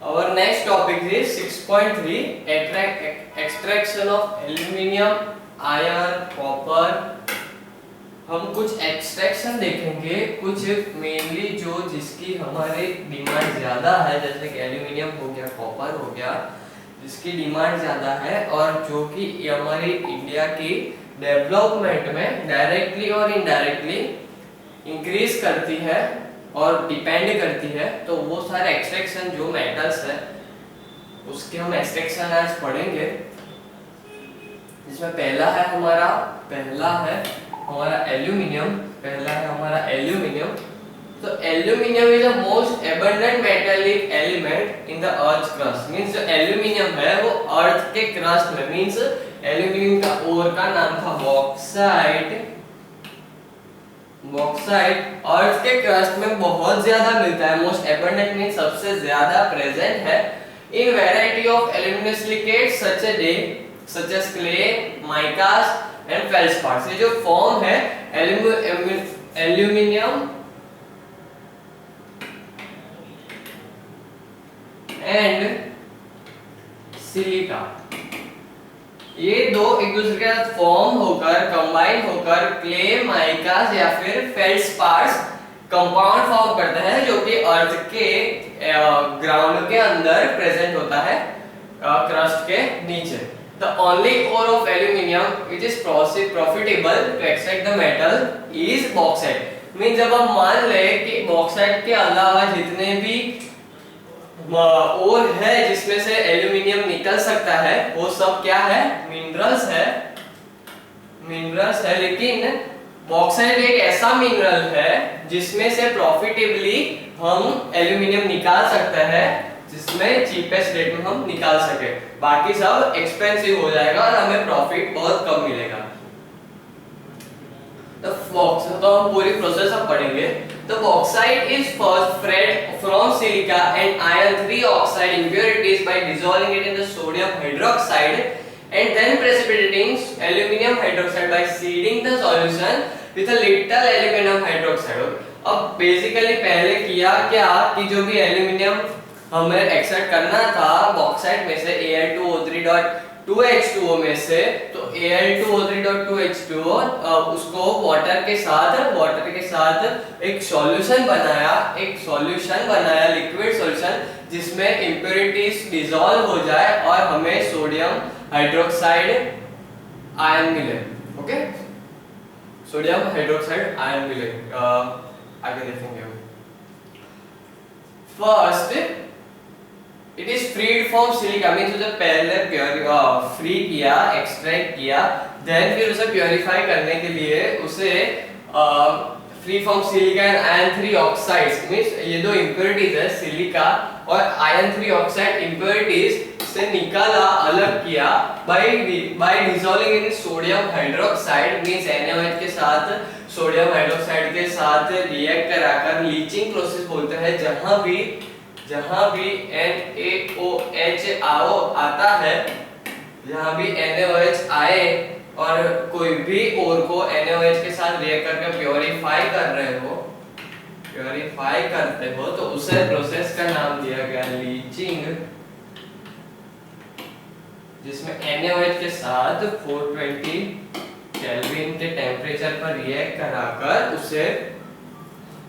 Our next topic is 6.3 extraction of aluminium, iron, copper। हम कुछ extraction देखेंगे, कुछ मेनली जो जिसकी हमारे डिमांड ज्यादा है, जैसे कि एल्यूमिनियम हो गया, कॉपर हो गया, जिसकी डिमांड ज्यादा है और जो कि हमारी इंडिया की डेवलपमेंट में डायरेक्टली और इनडायरेक्टली इंक्रीज करती है और डिपेंड करती है। तो वो सारे एक्सट्रैक्शन जो मेटल्स है उसके हम एक्सट्रैक्शन आज पढ़ेंगे, जिसमें पहला है हमारा एल्यूमिनियम। तो aluminium is the most abundant metallic element in the earth crust. Means जो एल्यूमिनियम है वो अर्थ के क्रस्ट में, मींस एल्यूमिनियम का ओर का नाम था बॉक्साइट। अर्थ के क्रस्ट में बहुत ज्यादा मिलता है। मोस्ट एबंडेंट मींस सबसे ज्यादा प्रेजेंट है in variety of aluminium silicates such as clay, micas and feldspars. ये जो फॉर्म है एल्यूमिनियम एंड सिलिका, ये दो एक दूसरे के साथ फॉर्म होकर कंबाइन होकर क्ले, माइकास या फिर फेल्डस्पार्स कंपाउंड फॉर्म करते हैं, जो कि अर्थ के ग्राउंड के अंदर प्रेजेंट होता है, क्रस्ट के नीचे। The only ore of aluminium which is profitable to extract the metal is bauxite। Mean जब हम मान ले कि बॉक्साइट के अलावा जितने भी ओर है जिसमें से एल्यूमिनियम निकल सकता है वो सब क्या है, मिनरल्स है। लेकिन बॉक्साइट एक ऐसा मिनरल है जिसमें से प्रॉफिटेबली हम एल्यूमिनियम निकाल सकते हैं, जिसमें चीपेस्ट रेट में हम निकाल सके। बाकी सब एक्सपेंसिव हो जाएगा और हमें प्रॉफिट बहुत कम मिलेगा। तो हम पूरी प्रोसेस अब पढ़ेंगे। The bauxite is first freed from silica and iron 3 oxide impurities by dissolving it in the sodium hydroxide and then precipitating aluminium hydroxide by seeding the solution with a little aluminum hydroxide। अब basically पहले किया क्या कि जो भी aluminium हमें extract करना था बॉक्साइट में से Al2O3.2H2O में से, तो Al2O3.2H2O उसको वाटर के साथ एक सॉल्यूशन बनाया लिक्विड सॉल्यूशन, जिसमें इंप्योरिटीज डिसॉल्व हो जाए और हमें सोडियम हाइड्रोक्साइड आयन मिले। ओके, सोडियम हाइड्रोक्साइड आयन मिले। आगे देखेंगे। First it is freed from silica, means उसे पहले फ्री किया, एक्सट्रैक्ट किया, देन फिर उसे प्योरीफाई करने के लिए उसे free from silica and iron 3 oxides, means ये दो इंप्योरिटीज है, सिलिका और आयरन 3 ऑक्साइड इंप्योरिटीज से निकाला, अलग किया बाय डिसॉल्विंग इन सोडियम हाइड्रोक्साइड, मींस NaOH के साथ सोडियम हाइड्रोक्साइड के साथ रिएक्ट कराकर लीचिंग प्रोसेस बोलते हैं। जहां भी NaOH आता है, जहां भी NaOH आए और कोई भी ओर को NaOH के साथ रिएक्ट करके प्योरीफाई करते हो तो उसे प्रोसेस का नाम दिया गया लीचिंग, जिसमें NaOH के साथ 420 केल्विन के टेम्परेचर पर रिएक्ट कराकर उसे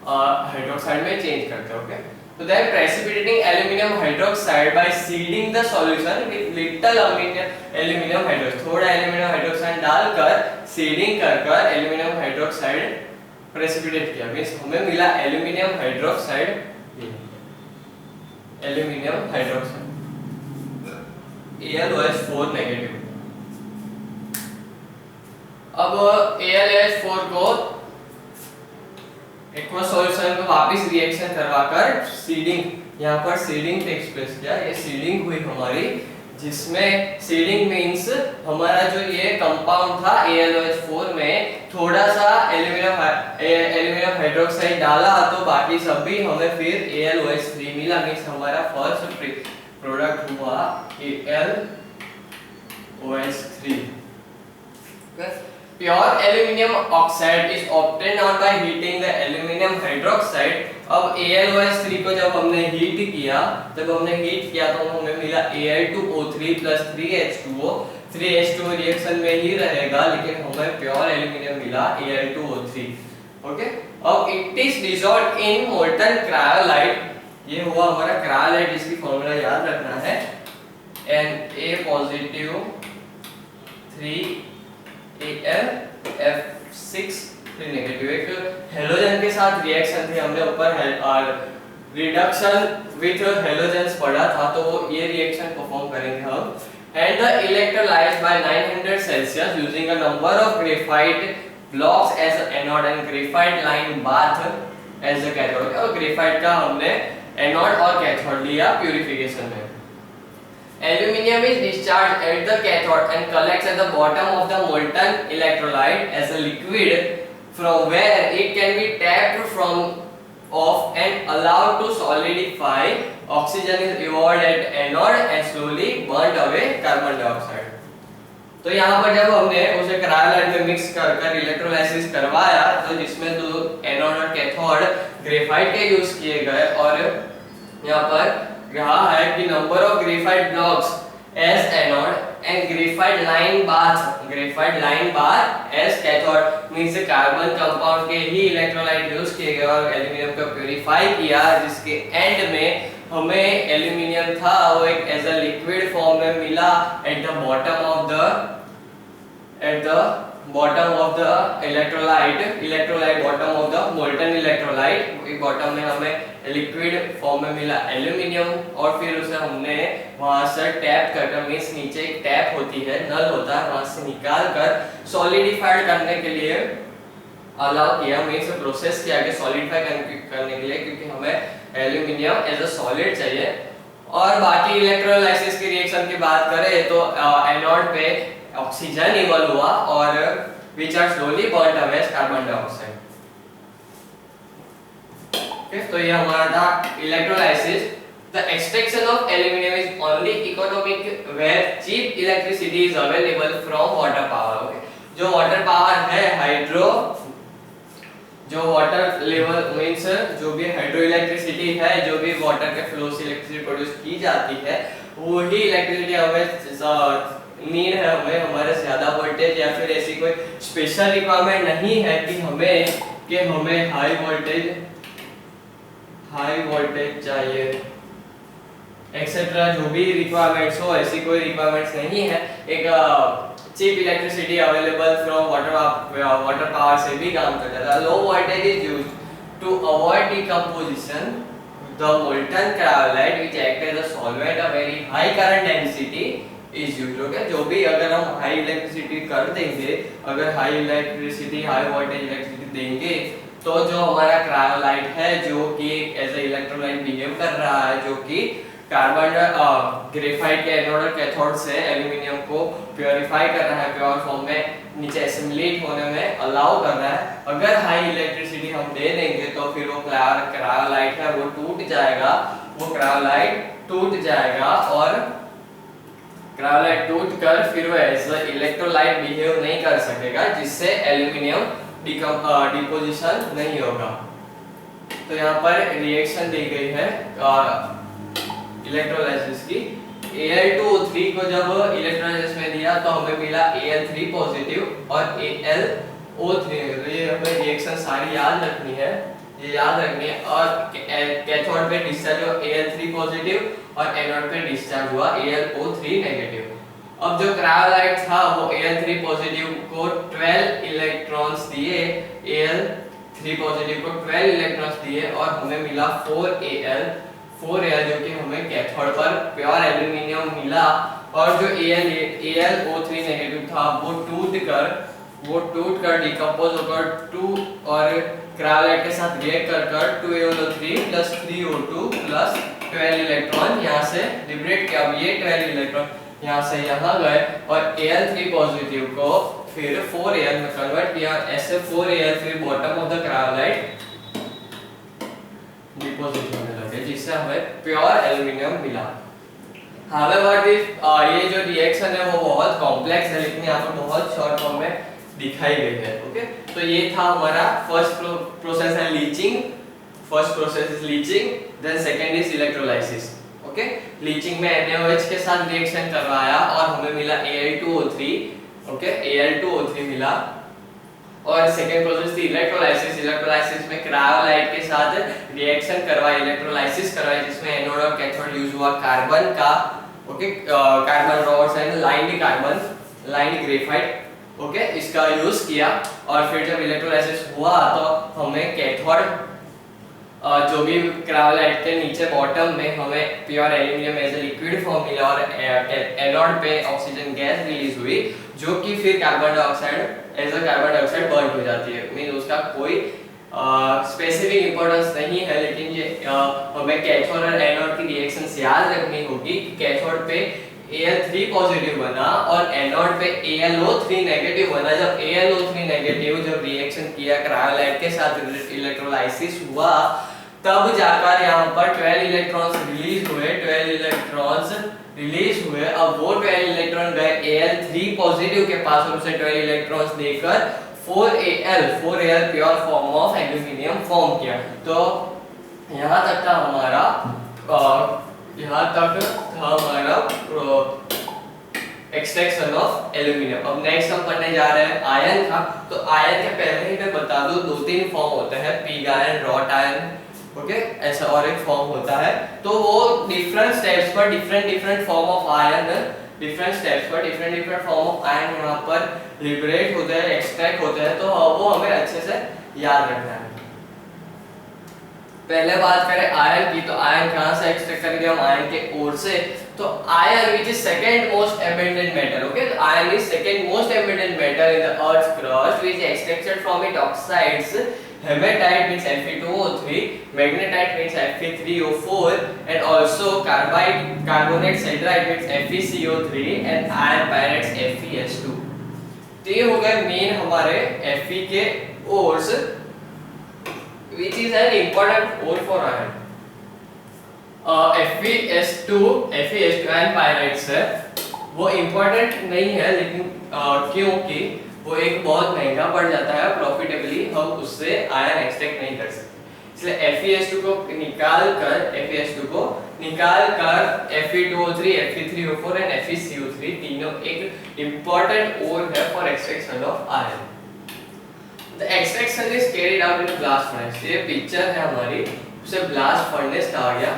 हाइड्रोक्साइड में चेंज करते हो। ओके, तो then precipitating aluminum hydroxide by seeding the solution with little aluminum hydroxide, थोड़ा aluminum hydroxide डालकर सीडिंग कर aluminum hydroxide precipitate किया, मींस हमें मिला aluminum hydroxide AlOH4 नेगेटिव। अब AlOH4 को एक्वा सॉल्यूशन में वापस रिएक्शन करवाकर सीडिंग, यहाँ पर सीडिंग टेक्स प्लेस किया। ये सीडिंग हुई हमारी, जिसमें सीडिंग मींस हमारा जो ये कंपाउंड था AlOH4 में थोड़ा सा एल्यूमिनियम हाइड्रोक्साइड डाला तो बाकी सब भी हमें फिर AlOH3 मिला, मींस हमारा फर्स्ट प्रोडक्ट हुआ AlOH3। Pure aluminium oxide is obtained out by heating the aluminium hydroxide. अब AlOH3 को जब हमने हीट किया तो हमें मिला Al2O3 + 3H2O। 3H2O रिएक्शन में ही रहेगा, लेकिन हमें प्योर एल्यूमिनियम मिला Al2O3। ओके, अब it is dissolved in molten cryolite. ये हुआ हमारा क्रायोलाइट, इसकी फॉर्मूला याद रखना है, Na positive 3Al F6 3 negative. एक हेलोजन के साथ रिएक्शन थी, हमने ऊपर रिडक्शन विथ हेलोजेंस पढ़ा था, तो ये रिएक्शन परफॉर्म करेंगे हम। And the electrolyse by 900 Celsius using a number of graphite blocks as anode and graphite line bath as a cathode. और ग्रेफाइट का हमने एनोड और कैथोड लिया प्यूरिफिकेशन में। Aluminium is discharged at the cathode and collects at the bottom of the molten electrolyte as a liquid, from where it can be tapped from off and allowed to solidify. Oxygen is evolved at anode and slowly burnt away carbon dioxide. तो यहाँ पर जब हमने उसे cryolite में mix कर electrolysis करवाया, तो जिसमें दो एनोड और कैथोड ग्रेफाइट के यूज किए गए, और यहाँ पर रहा है कि number of graphite blocks as anode and graphite line bar as cathode. Means carbon compound के ही इलेक्ट्रोलाइट यूज किए गए और एल्यूमिनियम को प्यूरिफाई किया, जिसके एंड में हमें एल्यूमिनियम था वो एक एज अ लिक्विड फॉर्म में मिला at the bottom of the electrolyte bottom of the molten electrolyte. Bottom में हमें लिक्विड फॉर्म में मिला एल्यूमिनियम, और फिर उसे हमने वहां से टैप करके, मींस नीचे एक टैप होती है, नल होता है, वहां से निकाल कर सॉलिडिफाइड करने के लिए अलाउ किया, मींस प्रोसेस किया कि सॉलिडिफाई करने के लिए, क्योंकि हमें एल्यूमिनियम एज अ सॉलिड चाहिए। और बाकी इलेक्ट्रोलाइसिस की रिएक्शन की बात करें तो एनोड पे ऑक्सीजन इवॉल्व हुआ और which are slowly burnt away as carbon dioxide. Okay, तो ये हमारा था electrolysis. The extraction of aluminium is only economic where cheap electricity is available from water power. Okay, जो वाटर पावर है hydro, जो water level means जो भी hydro electricity है, जो भी वाटर के फ्लो से इलेक्ट्रिसिटी प्रोड्यूस की जाती है, वही इलेक्ट्रिसिटी हमें नीड है, हमें हमारे ज्यादा वोल्टेज या फिर ऐसी कोई स्पेशल रिक्वायरमेंट नहीं है कि हमें हाई वोल्टेज चाहिए एक्सेट्रा, जो भी रिक्वायरमेंट्स हो, ऐसी कोई रिक्वायरमेंट्स नहीं है। एक cheap electricity available from water power से भी काम कर जाता है। Low voltage is used to avoid decomposition the molten cryolite which act as a solvent, a very high current density is used. Okay, जो भी अगर हम हाई इलेक्ट्रिसिटी कर देंगे, अगर हाई वोल्टेज इलेक्ट्रिसिटी देंगे, तो जो हमारा क्रायोलाइट है, जो कि एज ए इलेक्ट्रोलाइट बिहेव कर रहा है, जो कि कार्बन ग्रेफाइट के एनोड और कैथोड से एल्यूमिनियम को प्योरीफाई कर रहा है, प्योर फॉर्म में नीचे एसिमिलेट होने में अलाउ कर रहा है। अगर हाई इलेक्ट्रिसिटी हम दे देंगे तो फिर वो क्रायोलाइट है वो टूट जाएगा, और क्रायोलाइट टूटकर फिर वो एज इलेक्ट्रोलाइट बिहेव नहीं कर सकेगा, जिससे एल्यूमिनियम डिपोजिशन नहीं होगा। तो यहाँ पर रिएक्शन दी गई है इलेक्ट्रोलाइसिस की। Al2O3 को जब इलेक्ट्रोलाइसिस में दिया तो हमें मिला Al3 पॉजिटिव और AlO3। ये हमें रिएक्शन सारी याद रखनी है, और कैथोड पे डिस्चार्ज हुआ Al3 पॉजिटिव और एनोड पे डिस्चार्ज हुआ AlO3 नेगेटिव। अब जो क्रायोलाइट था वो Al3 पॉजिटिव को 12 इलेक्ट्रॉन्स दिए, Al3 पॉजिटिव को 12 इलेक्ट्रॉन्स दिए, और हमें मिला 4Al जो कि हमें कैथोड पर प्योर एल्यूमिनियम मिला। और जो AlO3 नेगेटिव था वो टूट कर डिकम्पोज होकर 2 और क्रायोलाइट के साथ रिएक्ट कर 2AlO3 + 3O2 + 12 इलेक्ट्रॉन यहाँ से लिबरेट किया। अब ये 12 इलेक्ट्रॉन यहाँ से यहाँ गए और Al3 पॉजिटिव को फिर 4Al में कन्वर्ट किया, ऐसे 4Al फिर bottom of the cryolite deposit होने लगे, जिससे हमें प्योर एल्यूमिनियम मिला। हाउएवर ये जो रिएक्शन है वो बहुत कॉम्प्लेक्स है, लेकिन यहाँ पर बहुत शॉर्ट फॉर्म में दिखाई गई है। ओके, तो ये था हमारा फर्स्ट प्रोसेस है leaching. First process is leaching, then second is electrolysis. Okay, leaching में NaOH के साथ रिएक्शन करवाया और हमें मिला Al2O3। ओके, Al2O3 मिला। और सेकंड प्रोसेस थी इलेक्ट्रोलाइसिस। इलेक्ट्रोलाइसिस में क्रायोलाइट के साथ रिएक्शन करवाई, इलेक्ट्रोलाइसिस करवाई, जिसमें एनोड और कैथोड यूज हुआ कार्बन का। Okay, carbon rods and lined carbon, lined graphite, okay, इसका यूज किया। और फिर जब इलेक्ट्रोलाइसिस हुआ तो हमें कैथोड जो भी क्रायोलाइट के नीचे बॉटम में हमें pure aluminium as a liquid form मिला और एनोड पे ऑक्सीजन गैस रिलीज हुई, जो कि फिर carbon dioxide as a carbon dioxide burn हो जाती है। मीन उसका कोई स्पेसिफिक इंपॉर्टेंस नहीं है, लेकिन ये हमें कैथोड और एनोड की रिएक्शंस याद रखनी होगी। कैथोड पे Al3 पॉजिटिव बना और एनोड पे AlO3 नेगेटिव बना। जब AlO3 नेगेटिव जब रिएक्शन किया क्रायोलाइट के साथ, इलेक्ट्रोलाइसिस हुआ, तब जाकर यहाँ पर 12 इलेक्ट्रॉन्स रिलीज हुए। 12 इलेक्ट्रॉन्स रिलीज हुए। अब वो 12 इलेक्ट्रॉन गए Al3 पॉजिटिव के पास और उसे 12 इलेक्ट्रॉन्स देकर 4Al pure form of aluminium form किया। तो यहाँ तक था हमारा एक्सट्रैक्शन ऑफ एल्यूमिनियम। अब नेक्स्ट हम पढ़ने जा रहे हैं आयन का। तो आयन के पहले ही मैं बता दूं, 2-3 फॉर्म होते हैं, pig iron, wrought iron, okay, ऐसा और एक फॉर्म होता है। तो वो डिफरेंट स्टेप्स पर different form of iron, different steps पर डिफरेंट फॉर्म ऑफ आयन यहाँ पर लिबरेट होते हैं, एक्सट्रैक्ट होते हैं। तो वो हमें अच्छे से याद रखना है। पहले बात करें आयन की, तो आयन कहाँ से एक्सट्रैक्ट करेंगे हम? आयन के ओर से। तो ion which is second most abundant metal, okay, ion is second most abundant metal in the earth crust, which is extracted from its oxides. Hematite means Fe2O3, magnetite means Fe3O4, and also carbonate siderite means FeCO3 and iron pyrites FeS2। तो ये हो गए main हमारे Fe के ores, which is an important ore for iron। FeS2 and pyrites है, वो important नहीं है, लेकिन क्योंकि वो एक बहुत महंगा पड़ जाता है, प्रॉफिटेबली हम उससे आयन एक्सट्रैक्ट नहीं कर सकते। इसलिए FeS2 को निकाल कर Fe2O3, Fe3O4 एंड FeCO3 तीनों एक important ore है for extraction of iron। The extraction is carried out in blast furnace। ये पिक्चर है हमारी, उसे blast furnace कहा गया।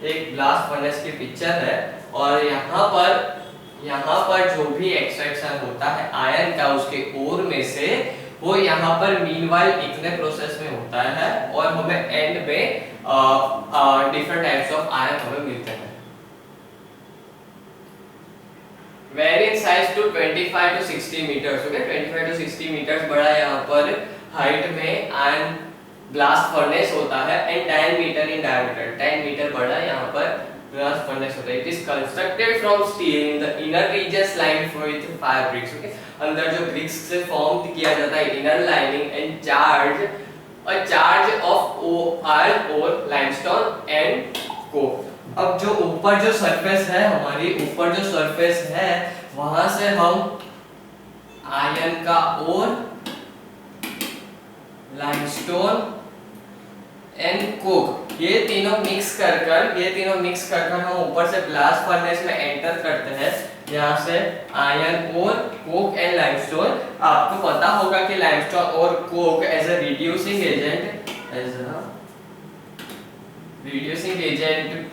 एक blast furnace की पिक्चर है और यहाँ पर जो भी एक्सट्रैक्शन होता है आयन का उसके ओर में से, वो यहाँ पर मीनवाइल इतने प्रोसेस में होता है और हमें एंड में डिफरेंट टाइप्स ऑफ आयन हमें मिलते हैं। Vary in size to 25 to 60 meters, okay, 25 to 60 meters बड़ा यहाँ पर हाइट में आयन ब्लास्ट फर्नेस होता है, and 10 metre in diameter, 10 metre बड़ा यहाँ पर ब्लास्ट फर्नेस होता है। It is constructed from steel in the inner regions lined with fire bricks, okay, अंदर जो ब्रिक्स से फॉर्म किया जाता है inner lining, and charge of iron और लाइमस्टोन एंड कोक। अब जो ऊपर जो सरफेस है हमारी, ऊपर जो सरफेस है वहां से हम आयरन का और लाइमस्टोन एंड कोक ये तीनों मिक्स कर हम ऊपर से ब्लास्ट फर्नेस में एंटर करते हैं। यहाँ से आयरन और कोक एंड लाइमस्टोन, आपको पता होगा कि लाइमस्टोन और coke as a reducing agent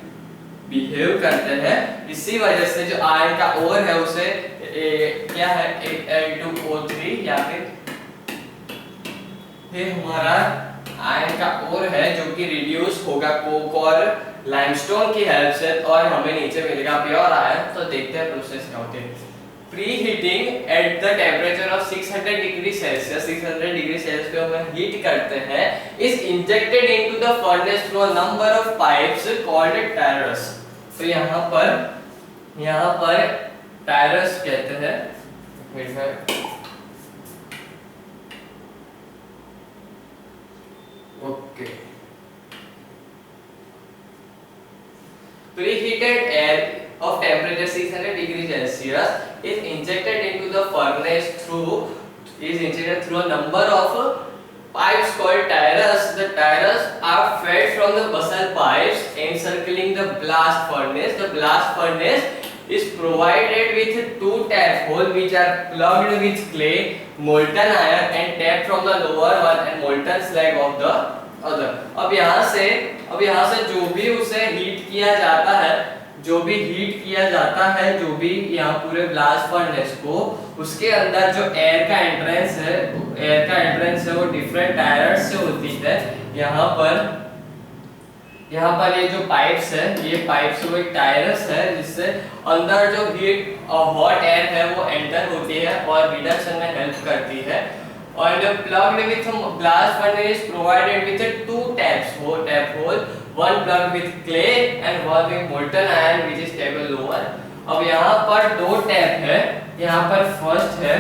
behave करते हैं। इसी वजह से जो आयरन का ओर है उसे क्या है, Al2O3, या फिर ये हमारा आयरन का ओर है जो कि रिड्यूस होगा कोक और लाइमस्टोन की हेल्प से, और हमें नीचे मिलेगा प्योर आयरन। तो देखते हैं प्रोसेस क्या होती है। Preheating at the temperature of 600 degree Celsius, 600 degree Celsius पे हम हीट करते हैं, is injected into the furnace through a number of pipes called tuyeres. तो यहाँ पर टायरस कहते हैं, okay, preheated air of temperature 600 degree Celsius is injected into the furnace through is insulated through a number of pipes called tyrus. The tyrus are fed from the basal pipes encircling the blast furnace. The blast furnace is provided with two tap holes which are plugged with clay, molten iron and tapped from the lower one and molten slag of the other. अब यहाँ से जो भी उसे heat किया जाता है, जो भी यहाँ पूरे ब्लास्ट फर्नेस को, उसके अंदर जो एयर का एंट्रेंस है वो डिफरेंट टायर्स से होती है। यहाँ पर ये जो पाइप्स है, ये पाइप्स वो एक टायरस है जिससे अंदर जो हीट और हॉट एयर है वो एंटर होती है और रिडक्शन में हेल्प करती है। और plugged with blast furnace is provided with two tap hole, one plugged with clay and one with molten iron which is stable lower. अब यहाँ पर दो टैप है, यहाँ पर फर्स्ट है,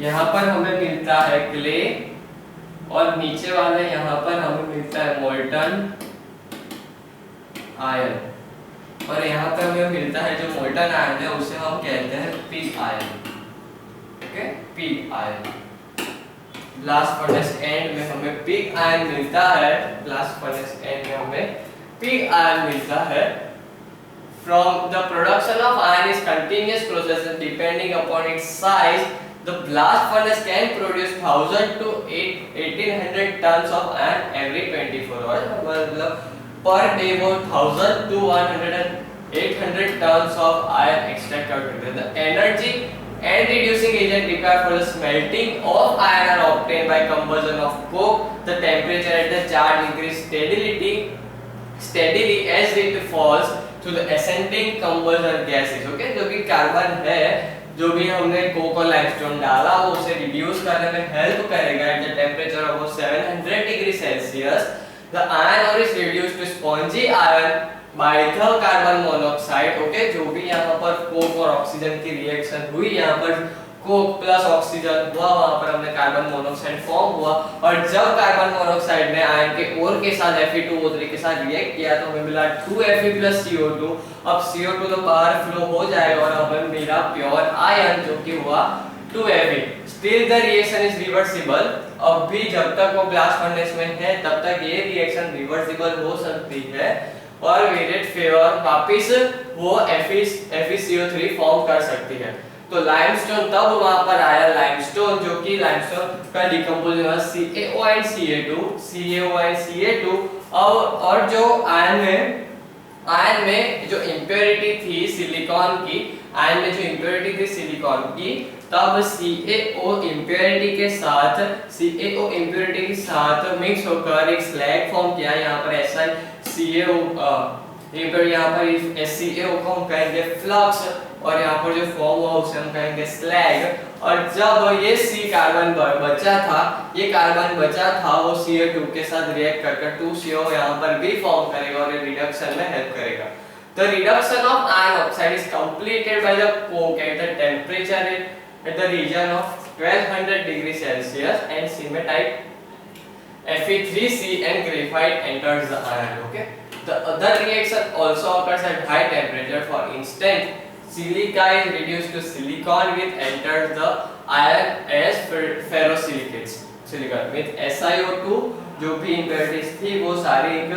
यहाँ पर हमें मिलता है क्ले और नीचे वाले यहाँ पर हमें मिलता है मोल्टन आयरन और यहाँ पर हमें मिलता है जो मोल्टन आयरन है उसे हम कहते हैं pig iron. Okay, pig iron. Blast furnace and में हमें पिग आयरन मिलता है, ब्लास्ट फर्नेस एंड में हमें पिग आयरन मिलता है। From the production of iron is continuous process and depending upon its size, the blast furnace can produce 1000 to 1800 tons of iron every 24 hours. मतलब per day वो 1000 to 800 tons of iron extract करते हैं। The energy and reducing agent required for the smelting of iron are obtained by combustion of coke. The temperature at the charge increase steadily as it falls to the ascending combustion gases. Okay, जो भी carbon है, जो भी हमने Coke और limestone डाला वो उसे रिड्यूस करने में हेल्प करेगा at the temperature of 700 degree Celsius. The iron ore is reduced to spongy iron by the carbon monoxide. Okay, जो भी यहाँ पर कोक और ऑक्सीजन की रिएक्शन हुई, यहाँ पर कोक प्लस ऑक्सीजन हुआ, वहाँ पर हमने कार्बन मोनोऑक्साइड फॉर्म हुआ और जब कार्बन मोनोऑक्साइड ने आयरन के ओर के साथ Fe2O3 के साथ रिएक्ट किया तो हमें मिला 2Fe plus CO2। अब CO2 तो बाहर फ्लो हो जाएगा और हमें मिला प्योर आयरन जो कि हुआ 2Fe। Still the reaction is reversible। अब भी जब तक वो ब्लास्ट फर्नेस में है तब तक ये रिएक्शन रिवर्सिबल हो सकती है और वेटेड फेवर वापस वो FeCO3 फॉर्म कर सकती है। तो लाइमस्टोन तब वहां पर आया, लाइमस्टोन जो कि लाइमस्टोन का डिकम्पोजिशन हुआ CaO and Ca2 और जो आयरन में जो इम्प्योरिटी थी सिलिकॉन की, आयरन में जो इम्प्योरिटी थी सिलिकॉन की, तब CaO इम्प्योरिटी के साथ मिक्स होकर एक स्लैग फॉर्म किया। यहाँ पर SiCaO यहाँ पर SCaO को हम कहेंगे फ्लक्स और यहाँ पर जो फॉर्म हुआ उसे हम कहेंगे स्लैग। और जब ये कार्बन बचा था वो Ca2 के साथ रिएक्ट कर 2CO यहाँ पर भी फॉर्म करेगा और ये रिडक्शन में हेल्प करेगा। The reduction of iron oxide is completed by the coke at the temperature at the region of 1200 degrees Celsius and cementite Fe3C and graphite enters the iron. Okay. The other reaction also occurs at high temperature. For instance, silica is reduced to silicon which enters the iron as ferrosilicates. Silicon with SiO2 जो भी impurities थी वो सारी एक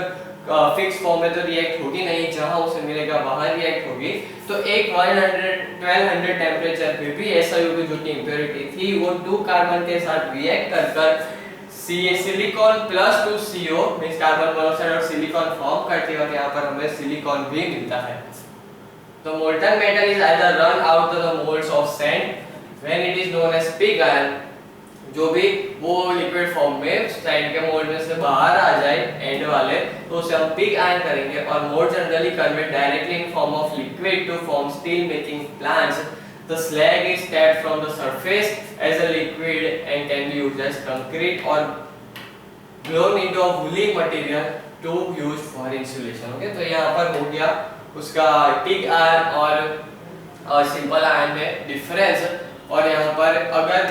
fix form में तो react होगी नहीं, जहां उसे मिलेगा वहां रिएक्ट होगी। तो एक 1200 टेम्परेचर पे भी SiO2 जो कि इम्प्योरिटी थी वो 2 कार्बन के साथ रिएक्ट कर silicon plus 2CO means carbon monoxide और सिलिकॉन फॉर्म करती है और यहाँ पर हमें सिलिकॉन भी मिलता है। तो molten metal is either run out to the moulds of sand when it is known as pig iron, जो भी वो लिक्विड फॉर्म में सैंड के मोल्ड में से बाहर आ जाए एंड वाले तो उसे हम पिग आयरन करेंगे। और mould generally convert directly in form of liquid to form steel making plants. The slag is tapped from the surface as a liquid and can be used as concrete or blown into a woolly material to use for insulation. Okay, तो यहाँ पर हो गया उसका pig iron और simple iron में difference. और यहाँ पर अगर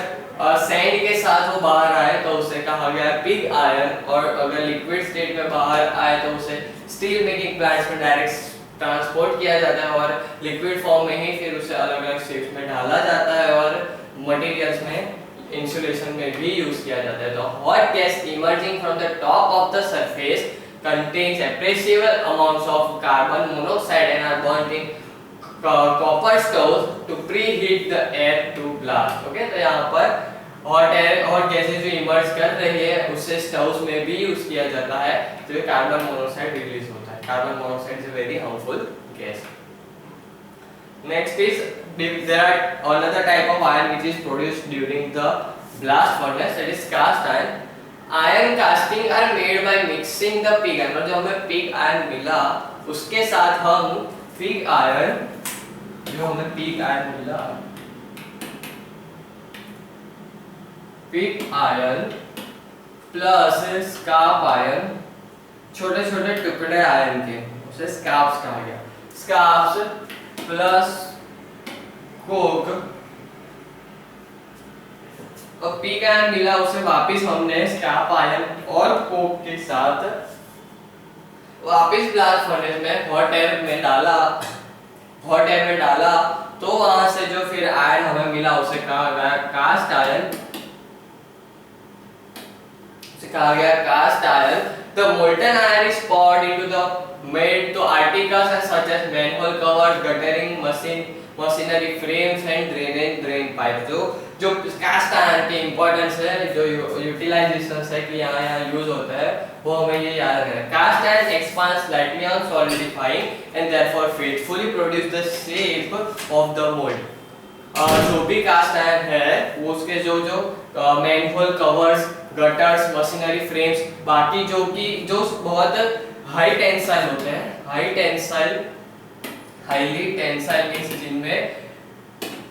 सैंड के साथ वो बाहर आए तो उसे कहा गया पिग आयरन, और अगर लिक्विड स्टेट में बाहर आए तो उसे स्टील मेकिंग प्लांट्स में डायरेक्ट ट्रांसपोर्ट किया जाता है और लिक्विड फॉर्म में ही फिर उसे अलग अलग शेप्स में डाला जाता है और मटेरियल्स में इंसुलेशन में भी यूज किया जाता है। तो hot gas emerging from the top of the surface contains appreciable amounts of carbon monoxide and are burnt in copper stoves to preheat the air to blast। Okay, तो यहाँ पर हॉट गैसेज जो emerge कर रही है उससे stoves में भी यूज किया जाता है, जो कार्बन मोनोऑक्साइड रिलीज होता है। Carbon monoxide is a very harmful gas. Next is there are another type of iron which is produced during the blast furnace, that is cast iron। Iron casting are made by mixing the pig iron, मतलब जो हमें pig iron मिला उसके साथ हम pig iron, जो हमें pig iron मिला, pig iron plus scrap iron, छोटे छोटे टुकड़े आयरन के, उसे स्कार्प्स कहा गया। स्कार्प्स प्लस कोक और पिग आयरन मिला, उसे वापस हमने स्कार्प आयरन और कोक के साथ वापस ब्लास्ट फर्नेस में हॉट एयर में डाला, तो वहां से जो फिर आयरन हमें मिला उसे कहा गया कास्ट आयरन, उसे कहा गया cast iron. The molten iron is poured into the made to articles such as manhole covers, guttering machinery frames and drain pipe। जो कास्ट आयरन की इंपॉर्टेंस है, जो यूटिलाइजेशन है कि यहाँ यूज होता है, वो हमें ये याद रखना है। Cast iron expands slightly on solidifying and therefore faithfully produce the shape of the mold। जो भी कास्ट आयरन है वो उसके जो manhole covers, gutters, machinery frames, बाकी जो बहुत हाई टेंसाइल होते हैं, हाईली टेंसाइल मींस जिनमें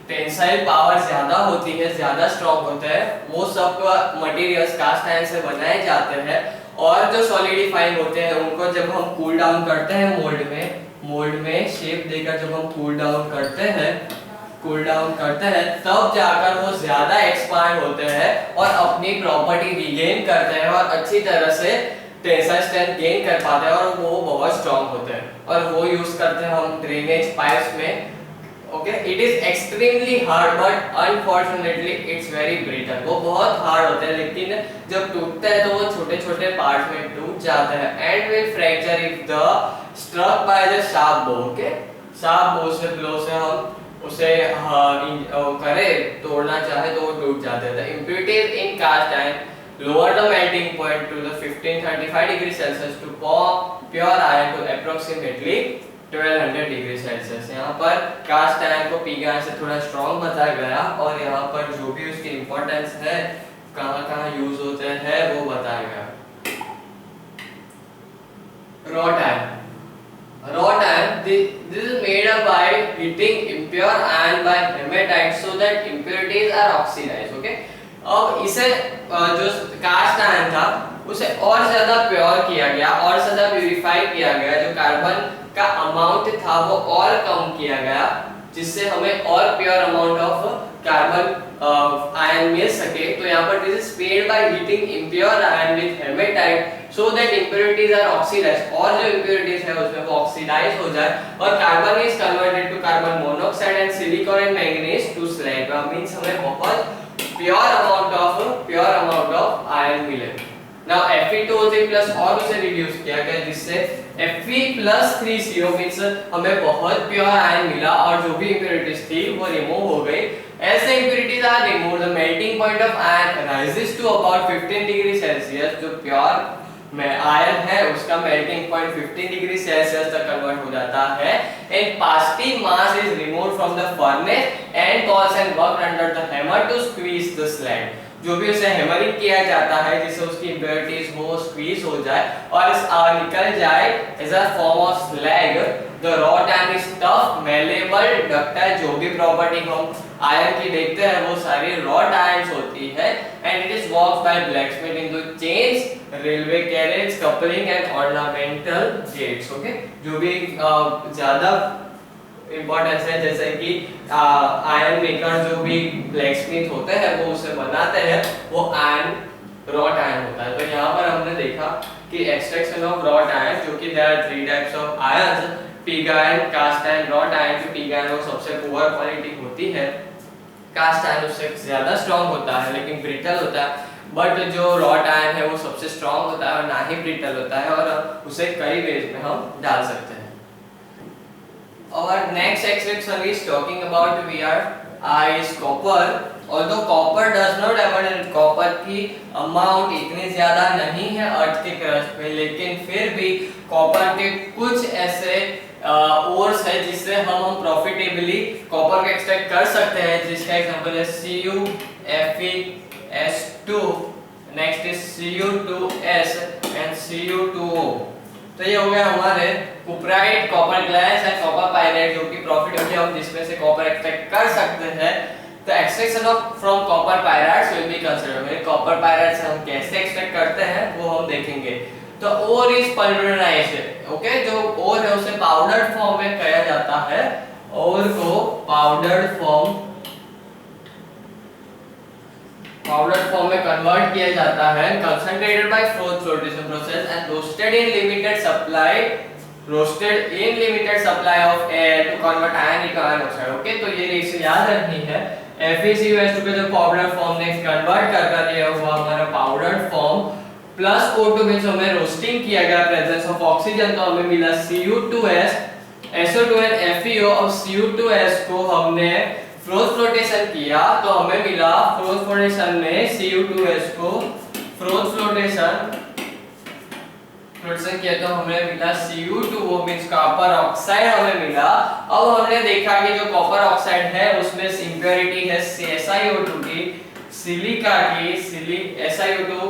टेंसाइल पावर ज्यादा होती है, ज्यादा स्ट्रॉन्ग होता है, वो सब मटेरियल्स कास्ट आयरन से बनाए जाते हैं। और जो सॉलिडिफाइंग होते हैं उनको जब हम कूल डाउन करते हैं मोल्ड में शेप देकर जब हम कूल डाउन करते हैं तब जाकर वो ज्यादा एक्सपांड होते हैं और अपनी प्रॉपर्टी रिगेन करते हैं और अच्छी तरह से टेंसाइल स्ट्रेंथ गेन कर पाते हैं और वो बहुत स्ट्रॉन्ग होते हैं, और वो यूज करते हैं हम ड्रेनेज पाइप्स में। Okay, it is extremely hard but unfortunately it's very brittle. वो बहुत हार्ड होते हैं लेकिन जब टूटता है तो वो छोटे छोटे पार्ट्स में टूट जाते हैं and will fracture if the struck by the sharp blow. Okay, sharp blow से ब्लो से हम उसे तोड़ना चाहे तो वो टूट जाते हैं। The impurities in cast iron lower the melting point to the 1535 degree Celsius to pure iron to approximately 1200 degree Celsius. यहाँ पर कास्ट आयरन को पिग आयरन से थोड़ा स्ट्रॉन्ग बताया गया और यहाँ पर जो भी उसकी इंपॉर्टेंस है, कहाँ यूज होते हैं वो बताया गया। wrought iron, this is made up by heating impure iron by hematite so that impurities are oxidized। okay, अब इसे जो कास्ट आयरन था उसे और ज्यादा प्योर किया गया, और ज्यादा प्यूरिफाई किया गया, जो कार्बन का अमाउंट था वो और कम किया गया, जिससे हमें और pure amount of carbon iron मिल सके। तो यहाँ पर this is made by heating impure iron with haematite so that impurities are oxidised, और जो इम्प्योरिटीज है उसमें वो ऑक्सीडाइज हो जाए और carbon is converted to carbon monoxide and silicon and manganese to slag. Means हमें बहुत प्योर अमाउंट ऑफ आयरन मिले। नाउ Fe2O3 प्लस और उसे रिड्यूस किया गया जिससे Fe+3CO मींस हमें बहुत प्योर आयरन मिला और जो भी इम्प्योरिटीज थी वो रिमूव हो गई। As the impurities are removed, the melting point of iron rises to about 15 degree Celsius. जो प्योर में आयरन है उसका मेल्टिंग पॉइंट 15 डिग्री सेल्सियस तक कन्वर्ट हो जाता है and positive mass is removed from the furnace and calls and work under the hammer to squeeze the slag. जो भी उसे हैमरिंग किया जाता है जिससे उसकी इम्प्योरिटीज वो स्क्वीज हो जाए और इस निकल जाए as a form of slag. The wrought iron is tough, malleable, ductile, जो भी प्रॉपर्टी हम आयरन की देखते हैं वो सारी रॉट आयरन्स होती है and it is worked by blacksmith into chains, railway carriage, coupling and ornamental gates. Okay, जो भी ज्यादा इंपॉर्टेंस है जैसे कि आयरन मेकर जो भी ब्लैकस्मिथ होते हैं वो उसे बनाते हैं वो आयरन रॉट आयरन होता है। तो यहाँ पर हमने देखा कि एक्सट्रैक्शन ऑफ रॉट आयरन, जो कि there are 3 types of iron, pig iron, cast iron, wrought iron. जो पिग आयरन वो सबसे पुअर क्वालिटी होती है कास्ट आयन उससे ज्यादा स्ट्रॉन्ग होता है लेकिन ब्रिटल होता है, बट जो रॉट आयन है वो सबसे स्ट्रॉन्ग होता है और ना ही ब्रिटल होता है, और उसे कई वेज में हम डाल सकते हैं। और next expression is talking about Wi is copper, although copper does not abundant, copper की अमाउंट इतनी ज्यादा नहीं है अर्थ के क्रस्ट में, लेकिन फिर भी कॉपर के कुछ ऐसे ओर्स है जिससे हम प्रॉफिटेबली कॉपर को एक्सट्रैक्ट कर सकते हैं, जिसका एग्जांपल है CuFeS2, next is Cu2S and Cu2O। तो ये हो गया हमारे cuprite, copper glance and copper pyrite, जो कि प्रॉफिटेबली हम जिसमें से कॉपर एक्सट्रैक्ट कर सकते हैं। तो extraction of from copper pyrites will be considered, copper pyrite से हम कैसे एक्सट्रैक्ट करते हैं वो हम देखेंगे। तो ओर इज पल्वराइज्ड, ओके, जो ओर है उसे पाउडर्ड फॉर्म में किया जाता है, ओर को पाउडर्ड फॉर्म में कन्वर्ट किया जाता है, concentrated by flotation process and roasted in limited supply of air to convert iron into iron oxide। Okay, तो ये रेशियो याद रखनी है। FeCuS2 के जो पाउडर फॉर्म ने कन्वर्ट कर दिया हुआ हमारा पाउडर फॉर्म प्लस O2 में जो हमें रोस्टिंग किया गया प्रेजेंस ऑफ ऑक्सीजन, तो हमें मिला Cu2S, SO2 एंड FeO। अब Cu2S को हमने फ्लोटेशन किया तो हमें मिला फ्लोटेशन में Cu2S को फ्लोटेशन किया तो हमें मिला Cu2O मींस कॉपर ऑक्साइड हमें मिला। अब हमने देखा कि जो कॉपर ऑक्साइड है उसमें इंप्योरिटी है SiO2 की, सिलिका की, SiO2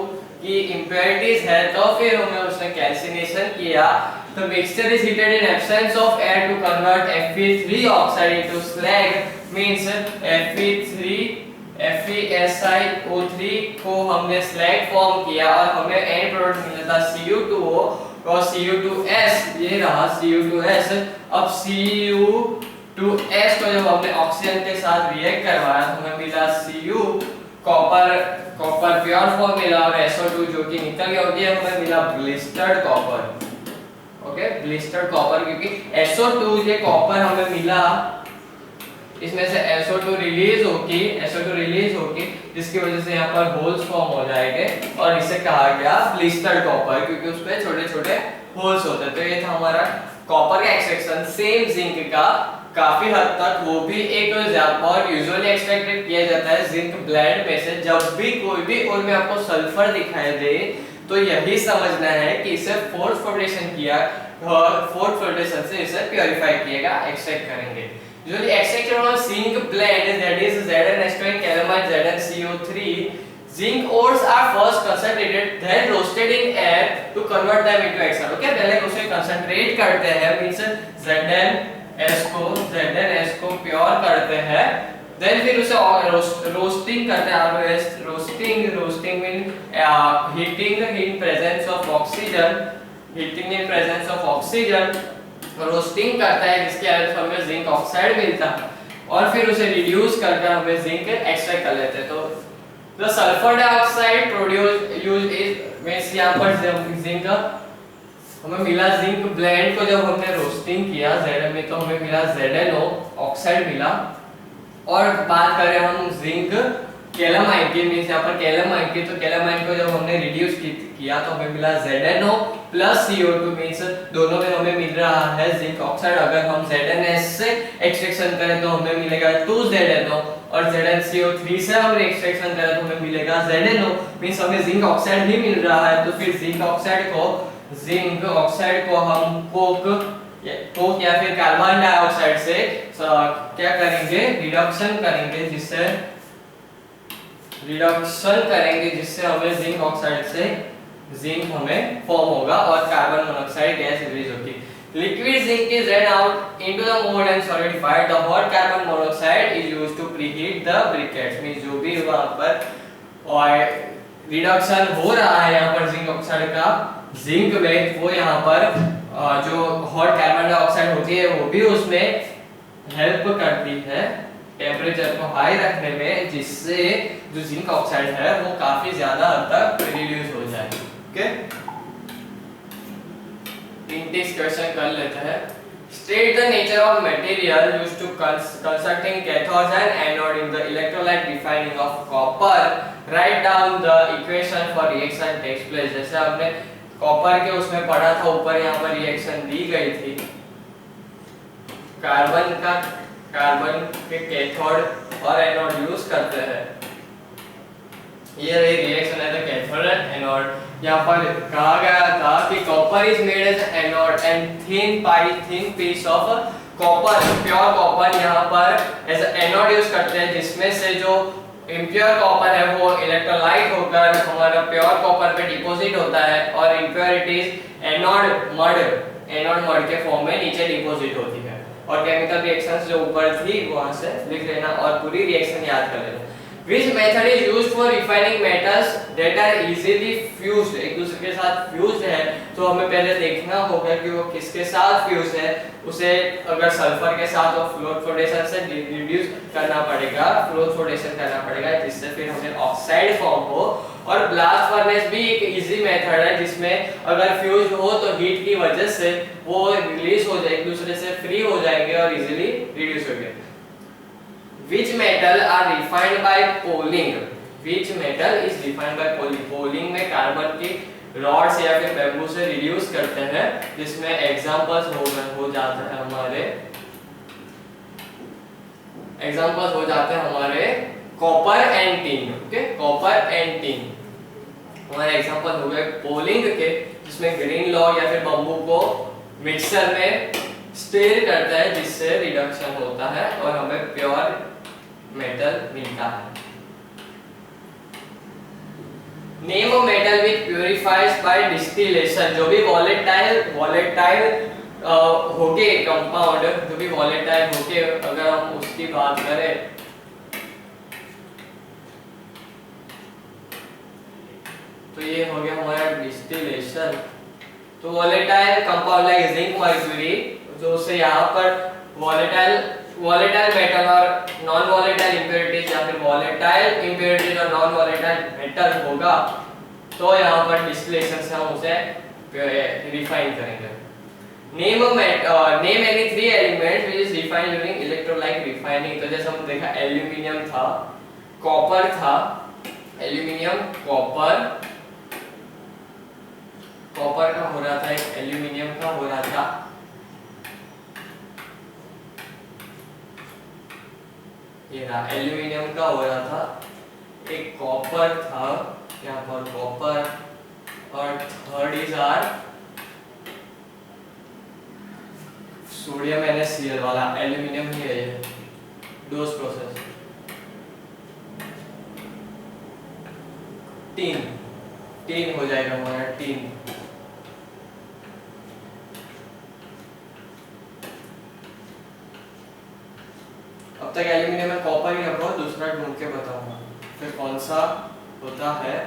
की इंप्योरिटीज है, तो फिर हमें उसने कैल्सिनेशन किया। तो mixture is heated in absence of air to convert Fe3 oxide into slag, means FeSiO3 को हमने स्लैग फॉर्म किया और हमें एंड प्रोडक्ट मिला था Cu2O और Cu2S, ये रहा Cu2S। अब Cu2S को जब हमने ऑक्सीजन के साथ रिएक्ट करवाया तो हमें मिला Cu, कॉपर प्योर फॉर्म मिला, और SO2 जो कि निकल गया, और ये हमें मिला blistered copper. Okay, blistered copper, क्योंकि SO2 ये कॉपर हमें मिला, इसमें से SO2 रिलीज होगी जिसकी वजह से यहाँ पर होल्स फॉर्म हो जाएंगे और इसे कहा गया ब्लिस्टर्ड कॉपर, क्योंकि उसमें छोटे-छोटे होल्स होते हैं। तो ये था हमारा कॉपर का एक्सट्रैक्शन। सेम जिंक का काफी हद तक वो भी एक बहुत यूजुअली एक्सट्रैक्टेड किया जाता है जिंक ब्लेंड में से। जब भी कोई भी और में आपको सल्फर दिखाई दे तो यही समझना है कि इसे फोर्थ फ्लोटेशन किया और फोर्थ फ्लोटेशन से इसे प्यूरिफाई किएगा, एक्सट्रैक्ट करेंगे। जो extraction of zinc blend, that is ZnS2 and calamine ZnCO3, zinc ores are first concentrated then roasted in air to convert them into XR। Okay, पहले उसे concentrate करते हैं, मींस ZnS को pure करते हैं, then फिर उसे रोस्टिंग करते हैं। Roasting mean heating in presence of oxygen, roasting करता है जिसके वजह से हमें जिंक ऑक्साइड मिलता है, और फिर उसे रिड्यूस करके हमें जिंक एक्सट्रैक्ट कर लेते हैं। तो the sulphur dioxide produce used is means यहां पर जिंक हमें मिला, जिंक ब्लेंड को जब हमने रोस्टिंग किया Zn में तो हमें मिला ZnO ऑक्साइड मिला। और बात करें हम जिंक कैलामाइन की, मींस यहाँ पर कैलामाइन की, तो कैलामाइन को जब हमने रिड्यूस किया तो हमें मिला ZnO प्लस CO2, मींस दोनों में हमें मिल रहा है जिंक ऑक्साइड। अगर हम ZnS से एक्सट्रैक्शन करें तो हमें मिलेगा 2ZnO, और ZnCO3 से हम एक्सट्रैक्शन करें तो हमें मिलेगा ZnO, मींस हमें जिंक ऑक्साइड ही मिल रहा है। तो फिर जिंक ऑक्साइड को हम कोक या फिर कार्बन डाइऑक्साइड से क्या करेंगे, रिडक्शन करेंगे जिससे हमें जिंक ऑक्साइड से जिंक हमें फॉर्म होगा और कार्बन मोनोऑक्साइड गैस रिलीज होगी। Liquid zinc is ran out into the mold and solidified. The hot carbon monoxide is used to preheat the briquettes, means जो भी वहां पर और रिडक्शन हो रहा है यहाँ पर जिंक ऑक्साइड का जिंक में, वो यहाँ पर जो हॉट कार्बन डाइऑक्साइड होती है वो भी उसमें हेल्प करती है टेम्परेचर को हाई रखने में, जिससे जो जिंक ऑक्साइड है वो काफी ज्यादा हद तक रिड्यूस हो जाए। ओके, 30 क्वेश्चन कर लेते हैं। State the nature of material used to constructing cathodes and anode in the electrolyte refining of copper. Write down the equation for reaction takes place. जैसे हमने कॉपर के उसमें पढ़ा था, ऊपर यहाँ पर रिएक्शन दी गई थी। कार्बन के कैथोड और एनोड यूज करते हैं। ये रिएक्शन है द कैथोड एंड एनोड। यहाँ पर कहा गया था कि copper is made as anode and thin piece of copper, pure copper यहाँ पर एज एनोड यूज करते हैं, जिसमें से जो इम्प्योर कॉपर है वो इलेक्ट्रोलाइट होकर हमारा प्योर कॉपर पे डिपॉजिट होता है और इम्प्योरिटीज एनोड मड के फॉर्म में नीचे डिपॉजिट होती है। और केमिकल रिएक्शंस जो ऊपर थी वहां से लिख लेना और पूरी रिएक्शन याद कर लेना। Which method is used for refining metals that are easily fused? एक दूसरे के साथ फ्यूज्ड है, तो हमें पहले देखना होगा कि वो किसके साथ फ्यूज है। उसे अगर सल्फर के साथ और फ्लोरोफोरेशन से रिड्यूस करना पड़ेगा, फ्लोरोफोरेशन करना पड़ेगा, जिससे फिर हमें ऑक्साइड फॉर्म हो। और ब्लास्ट फर्नेस भी एक इजी मेथड है, जिसमें अगर फ्यूज हो तो हीट की वजह से वो रिलीज हो जाए, एक दूसरे से फ्री हो जाएंगे और इजीली रिड्यूस होंगे। Which metal are refined by poling? Which metal is refined by poling? Poling में कार्बन की रॉड्स या फिर बैम्बू से रिड्यूस करते हैं, जिसमें एग्जांपल्स हो जाते हैं हमारे copper and tin. Okay, copper and tin हमारे एग्जांपल हो गए पोलिंग के, जिसमें ग्रीन लॉग या फिर बम्बू को मिक्सर में स्टीर करता है, जिससे रिडक्शन होता है और हमें प्योर मेटल मिलता है। Name of metal which purifies by distillation. जो भी वॉलेटाइल होके कंपाउंड, जो भी वॉलेटाइल होके अगर हम उसकी बात करें तो ये हो गया हमारा डिस्टिलेशन। तो volatile compound like zinc, mercury, जो से यहाँ पर वॉलेटाइल मेटल और नॉन वॉलेटाइल इंप्योरिटीज या फिर वॉलेटाइल इंप्योरिटीज और नॉन वॉलेटाइल मेटल होगा, तो यहाँ पर डिस्टिलेशन से हम उसे रिफाइन करेंगे। Name any three elements which is refined during electrolyte refining. तो जैसे हम देखा एल्यूमिनियम था, कॉपर था, एल्यूमिनियम कॉपर का हो रहा था, एक एल्यूमिनियम का हो रहा था। ये रहा एल्यूमिनियम का हो रहा था, एक कॉपर था यहाँ पर कॉपर, और third is are sodium NaCl वाला एल्यूमिनियम ही है ये, डोज प्रोसेस। टीन हो जाएगा हमारा टीन। अब तक एल्यूमिनियम में कॉपर ही रखो, दूसरा ढूंढ के बताऊंगा फिर कौन सा होता है।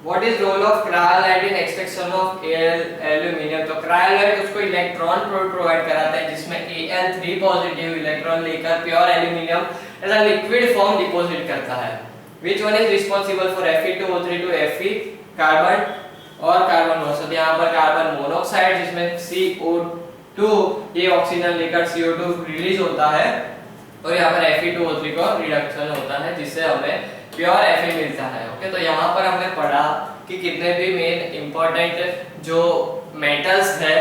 What is role of cryolite in extraction of aluminium? तो cryolite उसको इलेक्ट्रॉन प्रोवाइड कराता है, जिसमें Al3 पॉजिटिव इलेक्ट्रॉन लेकर pure aluminium as a liquid form deposit करता है। Which one is responsible for Fe2O3 to Fe carbon और carbon monoxide? यहाँ पर कार्बन मोनोऑक्साइड जिसमें CO2 ये ऑक्सीजन लेकर CO2 रिलीज होता है और यहाँ पर Fe2O3 को रिडक्शन होता है, जिससे हमें प्योर Fe मिलता है। ओके, तो यहाँ पर हमने पढ़ा कि कितने भी मेन इंपॉर्टेंट जो मेटल्स है,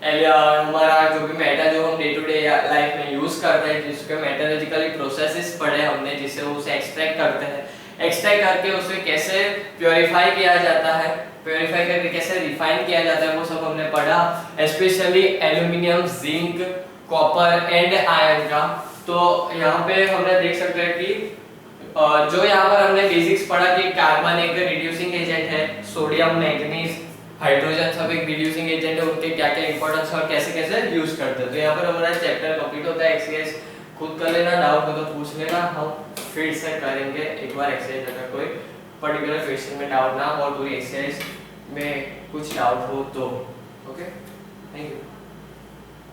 हमारा जो भी मेटल जो हम डे टू डे लाइफ में यूज करते हैं, जिसके मेटलर्जिकली प्रोसेसेस पढ़े हमने, जिससे उसे एक्सट्रैक्ट करते हैं, एक्सट्रैक्ट करके उसे कैसे प्योरीफाई किया जाता है, प्योरीफाई करके कैसे रिफाइन किया जाता है, वो सब हमने पढ़ा, specially aluminium, zinc, copper and iron का। तो यहाँ पे हमने देख सकते हैं कि जो यहाँ पर हमने बेसिक्स पढ़ा कि कार्बन एक रिड्यूसिंग एजेंट है, सोडियम, मैग्नीज, हाइड्रोजन सब एक रिड्यूसिंग एजेंट है, उनके क्या क्या इंपॉर्टेंस और कैसे कैसे यूज करते हैं। तो यहाँ पर हमारा चैप्टर कंप्लीट होता है। एक्सरसाइज खुद कर लेना, डाउट हो तो पूछ लेना, हम फिर से करेंगे एक बार एक्सरसाइज अगर कोई पर्टिकुलर क्वेश्चन में डाउट ना हो और पूरी एक्सरसाइज में कुछ डाउट हो तो। Okay, thank you.